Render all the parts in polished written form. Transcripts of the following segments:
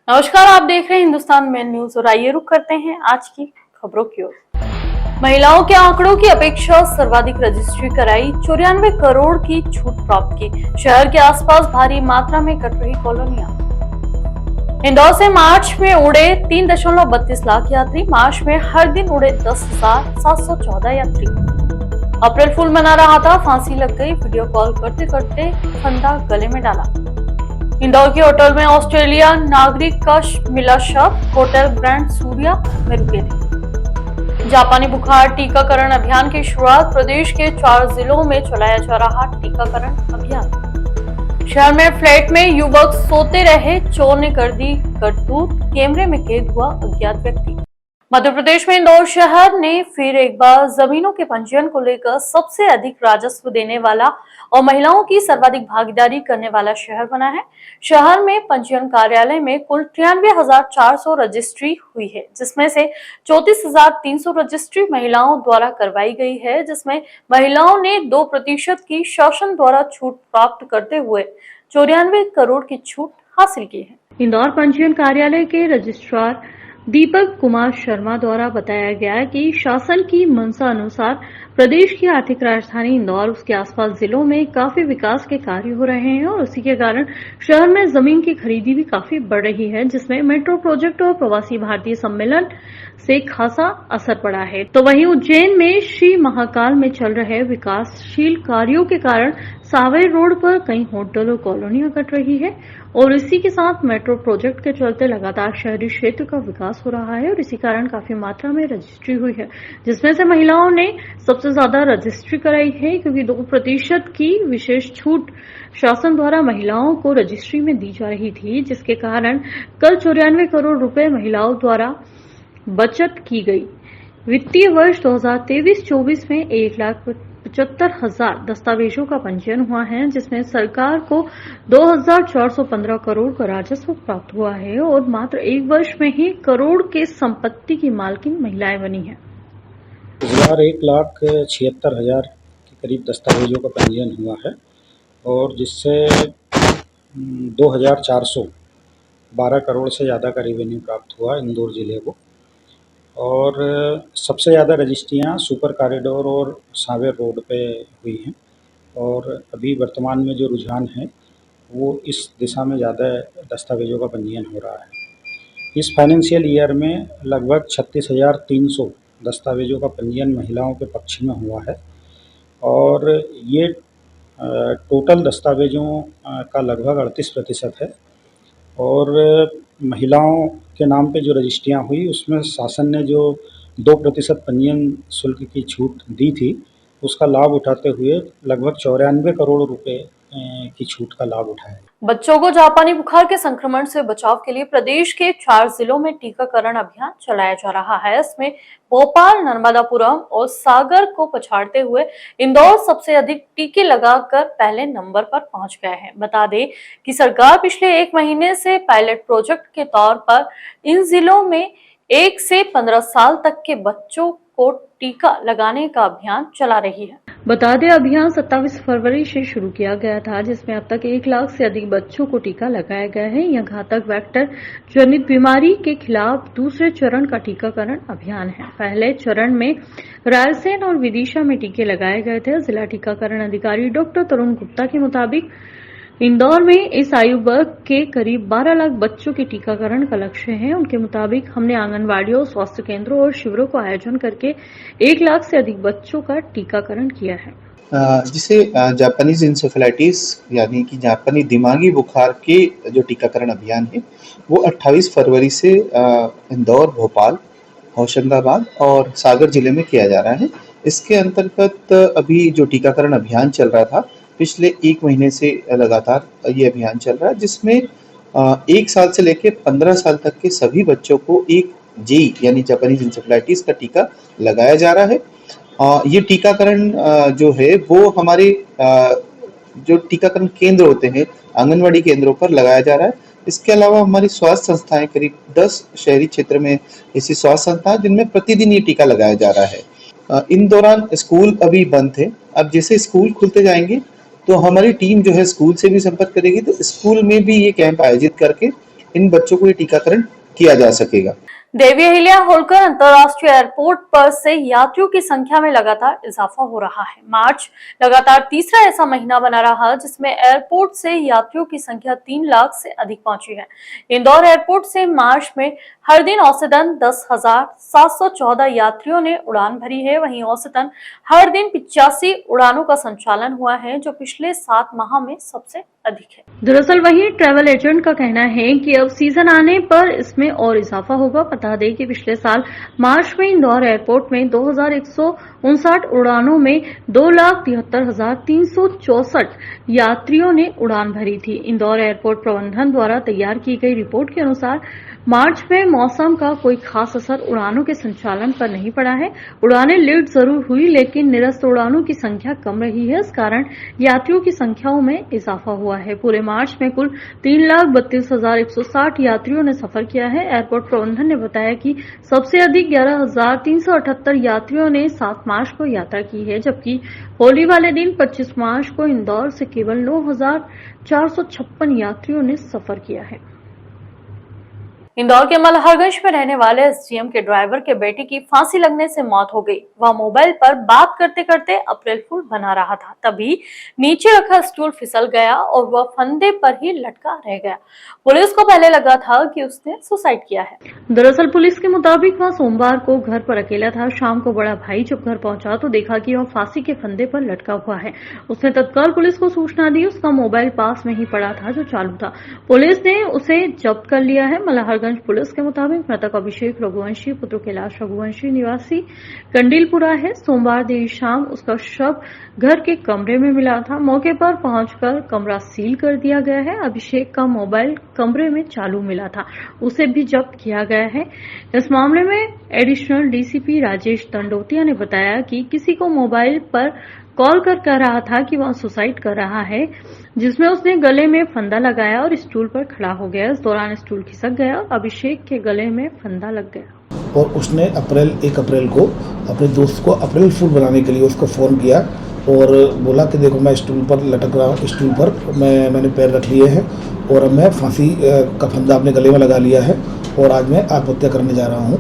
नमस्कार, आप देख रहे हैं हिंदुस्तान मेन न्यूज और आइए रुक करते हैं आज की खबरों की ओर। महिलाओं के आंकड़ों की अपेक्षा सर्वाधिक रजिस्ट्री कराई, 94 करोड़ की छूट प्राप्त की। शहर के आसपास भारी मात्रा में कट रही कॉलोनियां। इंदौर से मार्च में उड़े 3.32 लाख यात्री। मार्च में हर दिन उड़े 10,714 यात्री। अप्रैल फूल मना रहा था, फांसी लग गई। वीडियो कॉल करते करते फंदा गले में डाला। इंदौर के होटल में ऑस्ट्रेलिया नागरिक का मिला शव, होटल ग्रैंड सूर्या में रुके थे। जापानी बुखार टीकाकरण अभियान की शुरुआत, प्रदेश के 4 जिलों में चलाया जा रहा टीकाकरण अभियान। शहर में फ्लैट में युवक सोते रहे, चोर ने कर दी करतूत, कैमरे में कैद हुआ अज्ञात व्यक्ति। मध्य प्रदेश में इंदौर शहर ने फिर एक बार जमीनों के पंजीयन को लेकर सबसे अधिक राजस्व देने वाला और महिलाओं की सर्वाधिक भागीदारी करने वाला शहर बना है। शहर में पंजीयन कार्यालय में कुल 93,400 रजिस्ट्री हुई है, जिसमें से 34,300 रजिस्ट्री महिलाओं द्वारा करवाई गई है, जिसमें महिलाओं ने 2% की शासन द्वारा छूट प्राप्त करते हुए 94 करोड़ की छूट हासिल की है। इंदौर पंजीयन कार्यालय के रजिस्ट्रार दीपक कुमार शर्मा द्वारा बताया गया कि शासन की मंशा अनुसार प्रदेश की आर्थिक राजधानी इंदौर उसके आसपास जिलों में काफी विकास के कार्य हो रहे हैं और उसी के कारण शहर में जमीन की खरीदी भी काफी बढ़ रही है, जिसमें मेट्रो प्रोजेक्ट और प्रवासी भारतीय सम्मेलन से खासा असर पड़ा है। तो वहीं उज्जैन में श्री महाकाल में चल रहे विकासशील कार्यों के कारण सावेर रोड पर कई होटल और कॉलोनियां कट रही है और इसी के साथ मेट्रो प्रोजेक्ट के चलते लगातार शहरी क्षेत्र का विकास हो रहा है और इसी कारण काफी मात्रा में रजिस्ट्री हुई है, जिसमें से महिलाओं ने सबसे ज्यादा रजिस्ट्री कराई है, क्योंकि 2% की विशेष छूट शासन द्वारा महिलाओं को रजिस्ट्री में दी जा रही थी, जिसके कारण कल 94 करोड़ रुपए महिलाओं द्वारा बचत की गई। वित्तीय वर्ष 2023-24 में 1,75,000 दस्तावेजों का पंजीयन हुआ है, जिसमें सरकार को 2,415 करोड़ का राजस्व प्राप्त हुआ है और मात्र एक वर्ष में ही करोड़ के संपत्ति की मालकिन महिलाएं बनी हैं। 1,76,000 के करीब दस्तावेजों का पंजीयन हुआ है और जिससे 2,412 करोड़ से ज़्यादा का रेवेन्यू प्राप्त हुआ इंदौर ज़िले को। और सबसे ज़्यादा रजिस्ट्रियाँ सुपर कॉरिडोर और सावेर रोड पे हुई हैं और अभी वर्तमान में जो रुझान है वो इस दिशा में ज़्यादा दस्तावेजों का पंजीयन हो रहा है। इस फाइनेंशियल ईयर में लगभग 36,300 दस्तावेजों का पंजीयन महिलाओं के पक्ष में हुआ है और ये टोटल दस्तावेजों का लगभग 38% है और महिलाओं के नाम पे जो रजिस्ट्रियाँ हुई उसमें शासन ने जो 2% पंजीयन शुल्क की छूट दी थी उसका लाभ उठाते हुए लगभग 94 करोड़ रुपए की छूट का लाभ उठाया। बच्चों को जापानी बुखार के संक्रमण से बचाव के लिए प्रदेश के 4 जिलों में टीकाकरण अभियान चलाया जा रहा है। इसमें भोपाल, नर्मदापुरम और सागर को पछाड़ते हुए इंदौर सबसे अधिक टीके लगाकर पहले नंबर पर पहुंच गए हैं। बता दें कि सरकार पिछले 1 महीने से पायलट प्रोजेक्ट के तौर पर इन जिलों में 1 से 15 साल तक के बच्चों को टीका लगाने का अभियान चला रही है। बता दें, अभियान 27 फरवरी से शुरू किया गया था, जिसमें अब तक 1 लाख से अधिक बच्चों को टीका लगाया गया है। यह घातक वेक्टर जनित बीमारी के खिलाफ दूसरे चरण का टीकाकरण अभियान है। पहले चरण में रायसेन और विदिशा में टीके लगाए गए थे। जिला टीकाकरण अधिकारी डॉक्टर तरुण गुप्ता के मुताबिक इंदौर में इस आयु वर्ग के करीब 12 लाख बच्चों के टीकाकरण का लक्ष्य है। उनके मुताबिक हमने आंगनबाड़ियों, स्वास्थ्य केंद्रों और शिविरों का आयोजन करके 1 लाख से अधिक बच्चों का टीकाकरण किया है। जिसे जापानीज इंसेफेलाइटिस यानी कि जापानी दिमागी बुखार के जो टीकाकरण अभियान है वो 28 फरवरी से इंदौर, भोपाल, होशंगाबाद और सागर जिले में किया जा रहा है। इसके अंतर्गत अभी जो टीकाकरण अभियान चल रहा था पिछले 1 महीने से लगातार ये अभियान चल रहा है, जिसमें 1 साल से लेकर 15 साल तक के सभी बच्चों को एक जेई यानी जापानीज इंसेफेलाइटिस का टीका लगाया जा रहा है। ये टीकाकरण जो है वो हमारे जो टीकाकरण केंद्र होते हैं आंगनवाड़ी केंद्रों पर लगाया जा रहा है। इसके अलावा हमारी स्वास्थ्य संस्थाएं करीब 10 शहरी क्षेत्र में ऐसी स्वास्थ्य संस्थाएं जिनमें प्रतिदिन ये टीका लगाया जा रहा है। इन दौरान स्कूल अभी बंद थे, अब जैसे स्कूल खुलते जाएंगे तो हमारी टीम जो है स्कूल से भी संपर्क करेगी, तो स्कूल में भी ये कैंप आयोजित करके इन बच्चों को ये टीकाकरण किया जा सकेगा। देवी अहिल्या होलकर अंतर्राष्ट्रीय एयरपोर्ट पर से यात्रियों की संख्या में लगातार इजाफा हो रहा है। मार्च लगातार तीसरा ऐसा महीना बना रहा जिसमें एयरपोर्ट से यात्रियों की संख्या 3 लाख से अधिक पहुंची है। इंदौर एयरपोर्ट से मार्च में हर दिन औसतन 10,714 यात्रियों ने उड़ान भरी है। वहीं औसतन हर दिन 85 उड़ानों का संचालन हुआ है, जो पिछले 7 माह में सबसे अधिक है। दरअसल वहीं ट्रैवल एजेंट का कहना है कि अब सीजन आने पर इसमें और इजाफा होगा। बता दें कि पिछले साल मार्च में इंदौर एयरपोर्ट में 2159 उड़ानों में 2,73,364 यात्रियों ने उड़ान भरी थी। इंदौर एयरपोर्ट प्रबंधन द्वारा तैयार की गई रिपोर्ट के अनुसार मार्च में मौसम का कोई खास असर उड़ानों के संचालन पर नहीं पड़ा है। उड़ानें लेट जरूर हुई, लेकिन निरस्त उड़ानों की संख्या कम रही है। इस कारण यात्रियों की संख्याओं में इजाफा हुआ है। पूरे मार्च में कुल 3,32,160 यात्रियों ने सफर किया है। एयरपोर्ट प्रबंधन ने बताया कि सबसे अधिक 11,378 यात्रियों ने 7 मार्च को यात्रा की है, जबकि होली वाले दिन 25 मार्च को इंदौर से केवल 9,456 यात्रियों ने सफर किया है। इंदौर के मल्हारगंज में रहने वाले एसडीएम के ड्राइवर के बेटे की फांसी लगने से मौत हो गई। वह मोबाइल पर बात करते करते अप्रैल फूल बना रहा था, तभी नीचे रखा स्टूल फिसल गया और वह फंदे पर ही लटका रह गया। पुलिस को पहले लगा था कि उसने सुसाइड किया है। दरअसल पुलिस के मुताबिक वह सोमवार को घर पर अकेला था। शाम को बड़ा भाई जब घर पहुंचा तो देखा कि वह फांसी के फंदे पर लटका हुआ है। उसने तत्काल पुलिस को सूचना दी। उसका मोबाइल पास में ही पड़ा था जो चालू था। पुलिस ने उसे जब्त कर लिया है। मल्हारगंज पुलिस के मुताबिक मृतक अभिषेक रघुवंशी पुत्र कैलाश रघुवंशी निवासी कंडीलपुरा है। सोमवार देर शाम उसका शव घर के कमरे में मिला था। मौके पर पहुंचकर कमरा सील कर दिया गया है। अभिषेक का मोबाइल कमरे में चालू मिला था, उसे भी जब्त किया गया है। इस मामले में एडिशनल डीसीपी राजेश दंडोतिया ने बताया कि किसी को मोबाइल पर कॉल कर कह रहा था कि वह सुसाइड कर रहा है, जिसमें उसने गले में फंदा लगाया और स्टूल पर खड़ा हो गया। इस दौरान स्टूल खिसक गया और अभिषेक के गले में फंदा लग गया। और उसने 1 अप्रैल को अपने दोस्त को अप्रैल फूल बनाने के लिए उसको फ़ोन किया और बोला कि देखो मैं स्टूल पर लटक रहा हूँ, स्टूल पर मैंने पैर रख लिए हैं और अब मैं फांसी का फंदा अपने गले में लगा लिया है और आज मैं आत्महत्या करने जा रहा हूँ।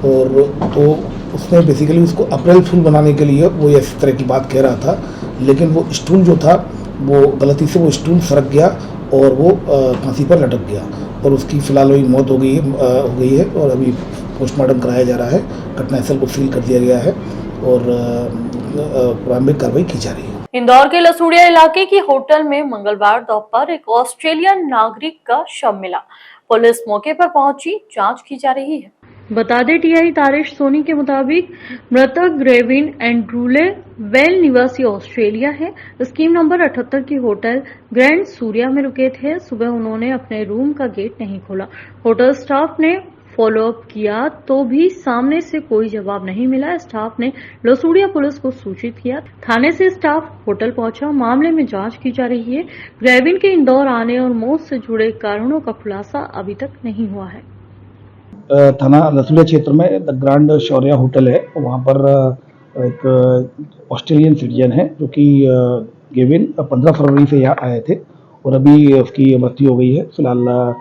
और तो उसने बेसिकली उसको अप्रैल फूल बनाने के लिए वो इस तरह की बात कह रहा था, लेकिन वो स्टूल जो था वो गलती से वो स्टूल सरक गया और वो फांसी पर लटक गया और उसकी फ़िलहाल वही मौत हो गई है और अभी पोस्टमार्टम कराया जा रहा है। घटनास्थल को सील कर दिया गया है और प्रारंभिक कार्रवाई की जा रही है। इंदौर के लसूड़िया इलाके की होटल में मंगलवार दोपहर एक ऑस्ट्रेलियन नागरिक का शव मिला। पुलिस मौके पर पहुंची, जांच की जा रही है। बता दें टीआई तारिश सोनी के मुताबिक मृतक ग्रेविन एंड्रूले वेल निवासी ऑस्ट्रेलिया है। स्कीम नंबर 78 की होटल ग्रैंड सूर्या में रुके थे। सुबह उन्होंने अपने रूम का गेट नहीं खोला। होटल स्टाफ ने फॉलोअप किया तो भी सामने से कोई जवाब नहीं मिला। स्टाफ ने लसूड़िया पुलिस को सूचित किया। थाने से स्टाफ होटल पहुंचा। मामले में जांच की जा रही है। ग्रेविन के इंदौर आने और मौत से जुड़े कारणों का खुलासा अभी तक नहीं हुआ है। थाना लसूड़िया क्षेत्र में द ग्रैंड शौर्या होटल है, वहाँ पर एक ऑस्ट्रेलियन सिटीजन है जो कि गेविन 15 फरवरी से यहाँ आए थे और अभी उसकी मृत्यु हो गई है। फिलहाल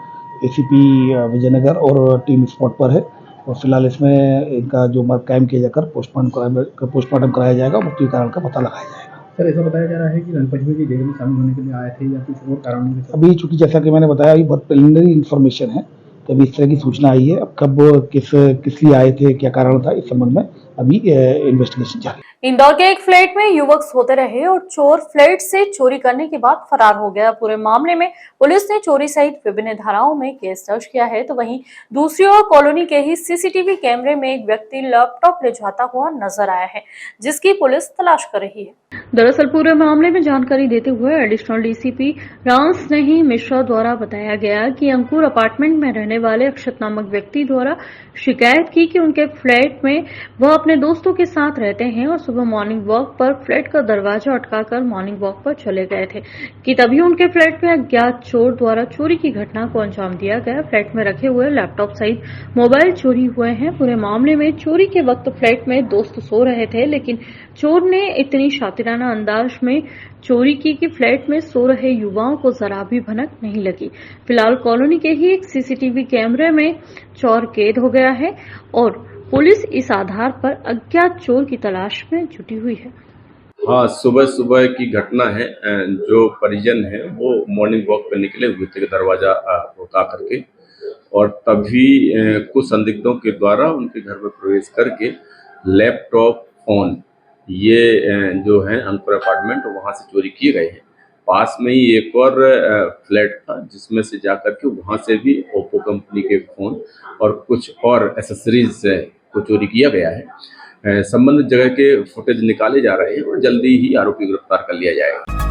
एसीपी विजयनगर और टीम स्पॉट पर है और फिलहाल इसमें इनका जो मर्ग कायम किया जाकर पोस्टमार्टम कराया जाएगा, मृत्यु कारण का पता लगाया जाएगा। सर, ऐसा बताया जा रहा है कि रणपंचमी की जेल में शामिल होने के लिए आए थे या कुछ और कारणों के साथ? अभी चूंकि जैसा कि मैंने बताया, अभी बहुत प्रिलिमिनरी इन्फॉर्मेशन है, तो अभी इस तरह की सूचना आई है। अब कब किस लिए आए थे, क्या कारण था, इस संबंध में अभी इन्वेस्टिगेशन जारी है। इंदौर के एक फ्लैट में युवक सोते रहे और चोर फ्लैट से चोरी करने के बाद फरार हो गया। पूरे मामले में पुलिस ने चोरी सहित विभिन्न धाराओं में केस दर्ज किया है। तो वहीं दूसरी ओर कॉलोनी के ही सीसीटीवी कैमरे में एक व्यक्ति लैपटॉप ले जाता हुआ नजर आया है, जिसकी पुलिस तलाश कर रही है। दरअसल पूरे मामले में जानकारी देते हुए एडिशनल डीसीपी रामस्नेही मिश्रा द्वारा बताया गया कि अंकुर अपार्टमेंट में रहने वाले अक्षत नामक व्यक्ति द्वारा शिकायत की कि उनके फ्लैट में वह अपने दोस्तों के साथ रहते हैं और सुबह मॉर्निंग वॉक पर फ्लैट का दरवाजा अटकाकर मॉर्निंग वॉक पर चले गए थे कि तभी उनके फ्लैट में अज्ञात चोर द्वारा चोरी की घटना को अंजाम दिया गया। फ्लैट में रखे हुए लैपटॉप सहित मोबाइल चोरी हुए हैं। पूरे मामले में चोरी के वक्त फ्लैट में दोस्त सो रहे थे, लेकिन चोर ने इतनी शातिराना अंदाज में चोरी की कि फ्लैट में सो रहे युवाओं को जरा भी भनक नहीं लगी। फिलहाल कॉलोनी के ही एक सीसीटीवी कैमरे में चोर कैद हो गया है और पुलिस इस आधार पर अज्ञात चोर की तलाश में जुटी हुई है। हाँ, सुबह सुबह की घटना है। जो परिजन है वो मॉर्निंग वॉक पे निकले हुए थे दरवाजा उठा करके, और तभी कुछ संदिग्धों के द्वारा उनके घर में प्रवेश करके लैपटॉप, फोन ये जो है अंकुर अपार्टमेंट वहाँ से चोरी किए गए हैं। पास में ही एक और फ्लैट था जिसमें से जाकर के वहाँ से भी ओप्पो कंपनी के फ़ोन और कुछ और एसेसरीज को चोरी किया गया है। संबंधित जगह के फुटेज निकाले जा रहे हैं और जल्दी ही आरोपी गिरफ्तार कर लिया जाएगा।